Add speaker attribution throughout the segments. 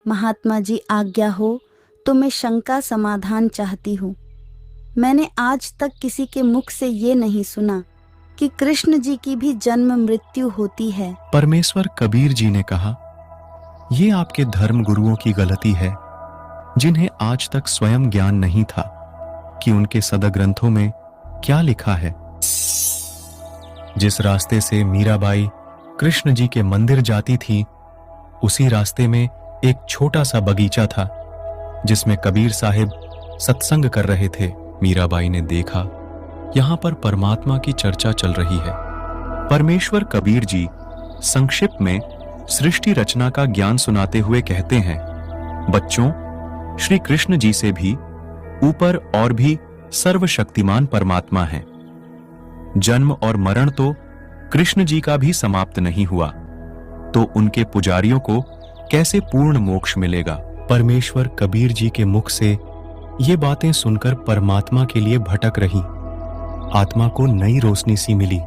Speaker 1: महात्मा जी आज्ञा हो तो मैं शंका समाधान चाहती हूँ। मैंने आज तक किसी के मुख से ये नहीं सुना कि कृष्ण जी की भी जन्म मृत्यु होती है।
Speaker 2: परमेश्वर कबीर जी ने कहा, ये आपके धर्म गुरुओं की गलती है, जिन्हें आज तक स्वयं ज्ञान नहीं था कि उनके सदग्रंथों में क्या लिखा है। जिस रास्ते से मीराबाई कृष्ण जी के मंदिर जाती थी, उसी रास्ते में एक छोटा सा बगीचा था जिसमें कबीर साहिब सत्संग कर रहे थे। मीराबाई ने देखा, यहां पर परमात्मा की चर्चा चल रही है। परमेश्वर कबीर जी संक्षिप्त में सृष्टि रचना का ज्ञान सुनाते हुए कहते हैं, बच्चों, श्री कृष्ण जी से भी ऊपर और भी सर्वशक्तिमान परमात्मा है। जन्म और मरण तो कृष्ण जी का भी समाप्त नहीं हुआ, तो उनके पुजारियों को कैसे पूर्ण मोक्ष मिलेगा। परमेश्वर कबीर जी के मुख से ये बातें सुनकर परमात्मा के लिए भटक रही। आत्मा को नई रोशनी सी मिली।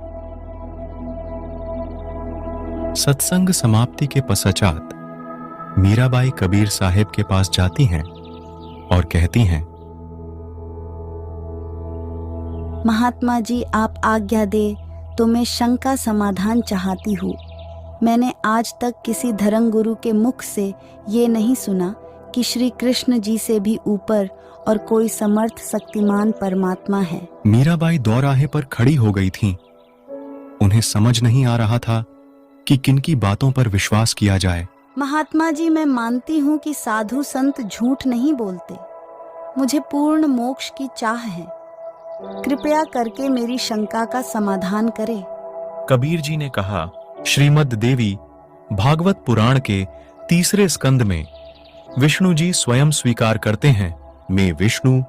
Speaker 2: सत्संग समाप्ति के पश्चात मीराबाई कबीर साहिब के पास जाती हैं और कहती हैं,
Speaker 1: महात्मा जी आप आज्ञा दे तो मैं शंका समाधान चाहती हूँ। मैंने आज तक किसी धर्म गुरु के मुख से ये नहीं सुना कि श्री कृष्ण जी से भी ऊपर और कोई समर्थ शक्तिमान परमात्मा है।
Speaker 2: मीराबाई दौराहे पर खड़ी हो गई थीं। उन्हें समझ नहीं आ रहा था कि किनकी बातों पर विश्वास किया जाए।
Speaker 1: महात्मा जी मैं मानती हूँ कि साधु संत झूठ नहीं बोलते। मुझे पूर्ण मोक्ष की चाह है। कृपया करके मेरी शंका का समाधान करें।
Speaker 2: कबीर जी ने कहा, श्रीमद् देवी भागवत पुराण के 3 स्कंद में विष्णु जी स्वयं स्वीकार करते हैं, मैं विष्णु,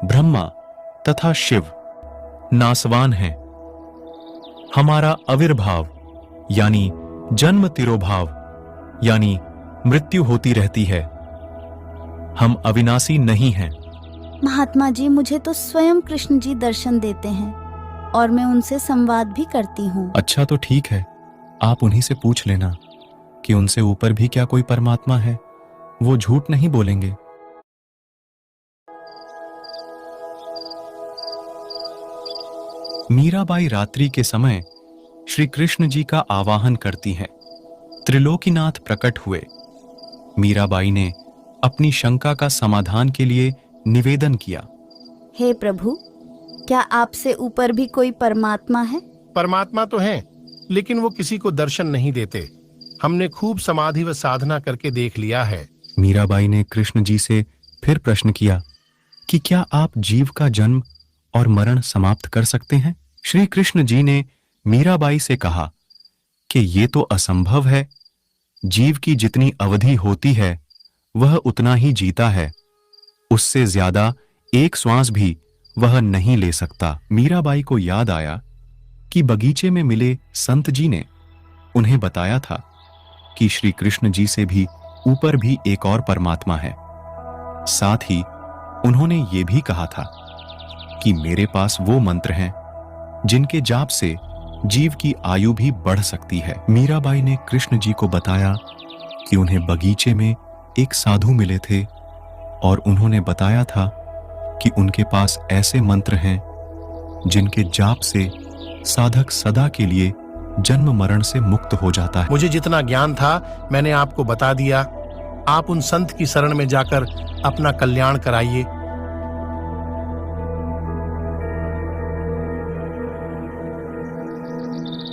Speaker 2: ब्रह्मा तथा शिव नासवान हैं। हमारा आविर्भाव यानी जन्म तिरोभाव यानी मृत्यु होती रहती है। हम अविनाशी नहीं हैं।
Speaker 1: महात्मा जी मुझे तो स्वयं कृष्ण जी दर्शन देते हैं और मैं उनसे संवाद भी करती हूँ।
Speaker 2: अच्छा तो ठीक है, आप उन्हीं से पूछ लेना कि उनसे ऊपर भी क्या कोई परमात्मा है। वो झूठ नहीं बोलेंगे। मीराबाई रात्रि के समय श्री कृष्ण जी का आवाहन करती हैं। त्रिलोकीनाथ प्रकट हुए। मीराबाई ने अपनी शंका का समाधान के लिए निवेदन किया,
Speaker 1: हे प्रभु, क्या आपसे ऊपर भी कोई परमात्मा है?
Speaker 3: परमात्मा तो है, लेकिन वो किसी को दर्शन नहीं देते। हमने खूब समाधि व साधना करके देख लिया है।
Speaker 2: मीराबाई ने कृष्ण जी से फिर प्रश्न किया कि क्या आप जीव का जन्म और मरण समाप्त कर सकते हैं? श्री कृष्ण जी ने मीराबाई से कहा कि ये तो असंभव है। जीव की जितनी अवधि होती है वह उतना ही जीता है, उससे ज्यादा एक श्वास भी वह नहीं ले सकता। मीराबाई को याद आया कि बगीचे में मिले संत जी ने उन्हें बताया था कि श्री कृष्ण जी से भी ऊपर भी एक और परमात्मा है। साथ ही उन्होंने ये भी कहा था कि मेरे पास वो मंत्र हैं जिनके जाप से जीव की आयु भी बढ़ सकती है। मीराबाई ने कृष्ण जी को बताया कि उन्हें बगीचे में एक साधु मिले थे और उन्होंने बताया था कि उनके पास ऐसे मंत्र हैं जिनके जाप से साधक सदा के लिए जन्म मरण से मुक्त हो जाता है।
Speaker 3: मुझे जितना ज्ञान था मैंने आपको बता दिया। आप उन संत की शरण में जाकर अपना कल्याण कराइए।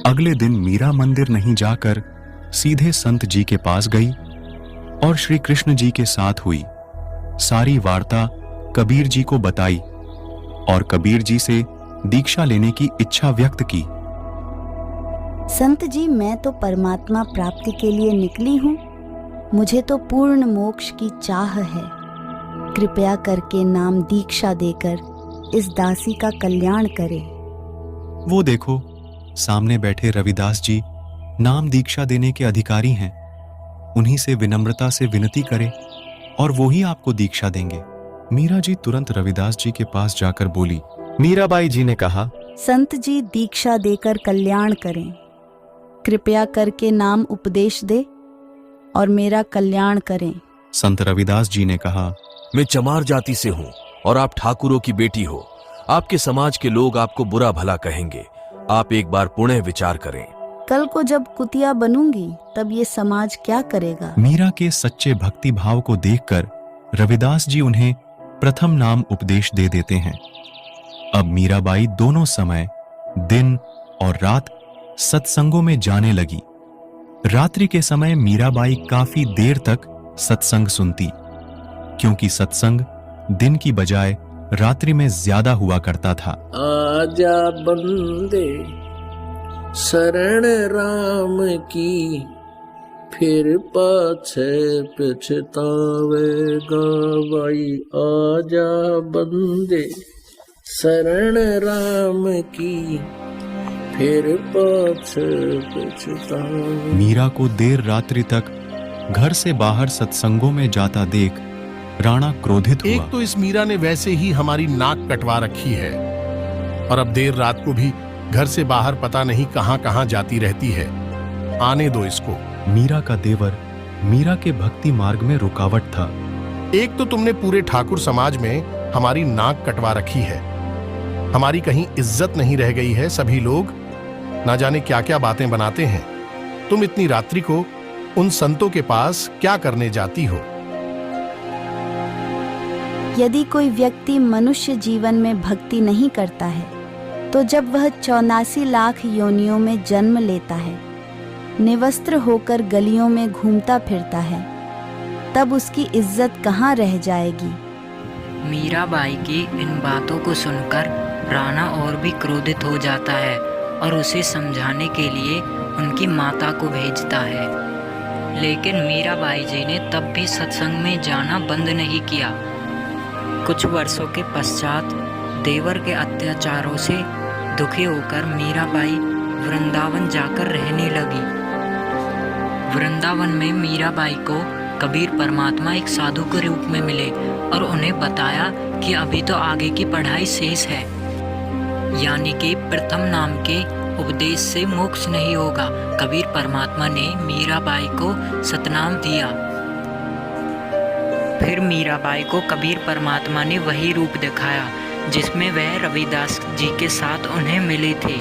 Speaker 2: अगले दिन मीरा मंदिर नहीं जाकर सीधे संत जी के पास गई और श्री कृष्ण जी के साथ हुई। सारी वार्ता कबीर जी को बताई और कबीर जी से दीक्षा लेने की इच्छा व्यक्त की।
Speaker 1: संत जी, मैं तो परमात्मा प्राप्ति के लिए निकली हूँ। मुझे तो पूर्ण मोक्ष की चाह है। कृपया करके नाम दीक्षा देकर इस दासी का कल्याण करे।
Speaker 2: वो देखो, सामने बैठे रविदास जी नाम दीक्षा देने के अधिकारी हैं। उन्हीं से विनम्रता से विनती करें और वो ही आपको दीक्षा देंगे। मीरा जी तुरंत रविदास जी के पास जाकर बोली। मीराबाई जी ने कहा,
Speaker 1: संत जी दीक्षा देकर कल्याण करें। कृपया करके नाम उपदेश दे और मेरा कल्याण करें।
Speaker 2: संत रविदास जी ने कहा,
Speaker 4: मैं चमार जाति से हूँ और आप ठाकुरों की बेटी हो। आपके समाज के लोग आपको बुरा भला कहेंगे। आप एक बार पुनः विचार करें।
Speaker 1: कल को जब कुतिया बनूंगी तब ये समाज क्या करेगा।
Speaker 2: मीरा के सच्चे भक्ति भाव को देखकर रविदास जी उन्हें प्रथम नाम उपदेश दे देते हैं। अब मीराबाई दोनों समय, दिन और रात, सत्संगों में जाने लगी। रात्रि के समय मीराबाई काफी देर तक सत्संग सुनती, क्योंकि सत्संग दिन की बजाय रात्रि में ज्यादा हुआ करता था।
Speaker 5: आजा बंदे शरण राम की, फिर पाछे पछतावेगा भाई। आजा बंदे शरण राम की, फिर पाछे पछतावेगा।
Speaker 2: मीरा को देर रात्रि तक घर से बाहर सत्संगों में जाता देख राणा क्रोधित हुआ।
Speaker 3: एक तो इस मीरा ने वैसे ही हमारी नाक कटवा रखी है, और अब देर रात को भी घर से बाहर पता नहीं कहां कहां जाती रहती है। आने दो इसको।
Speaker 2: मीरा का देवर मीरा के भक्ति मार्ग में रुकावट था।
Speaker 3: एक तो तुमने पूरे ठाकुर समाज में हमारी नाक कटवा रखी है, हमारी कहीं इज्जत नहीं रह गई है। सभी लोग ना जाने क्या क्या बातें बनाते हैं। तुम इतनी रात्रि को उन संतों के पास क्या करने जाती हो।
Speaker 1: यदि कोई व्यक्ति मनुष्य जीवन में भक्ति नहीं करता है तो जब वह 84 लाख योनियों में जन्म लेता है, निवस्त्र होकर गलियों में घूमता फिरता है, तब उसकी इज्जत कहाँ रह जाएगी।
Speaker 6: मीराबाई की इन बातों को सुनकर राणा और भी क्रोधित हो जाता है और उसे समझाने के लिए उनकी माता को भेजता है। लेकिन मीराबाई जी ने तब भी सत्संग में जाना बंद नहीं किया। कुछ वर्षों के पश्चात देवर के अत्याचारों से दुखी होकर मीराबाई वृंदावन जाकर रहने लगी। वृंदावन में मीराबाई को कबीर परमात्मा एक साधु के रूप में मिले और उन्हें बताया कि अभी तो आगे की पढ़ाई शेष है, यानी कि प्रथम नाम के उपदेश से मोक्ष नहीं होगा। कबीर परमात्मा ने मीराबाई को सतनाम दिया। फिर मीराबाई को कबीर परमात्मा ने वही रूप दिखाया जिसमें वह रविदास जी के साथ उन्हें मिले थे।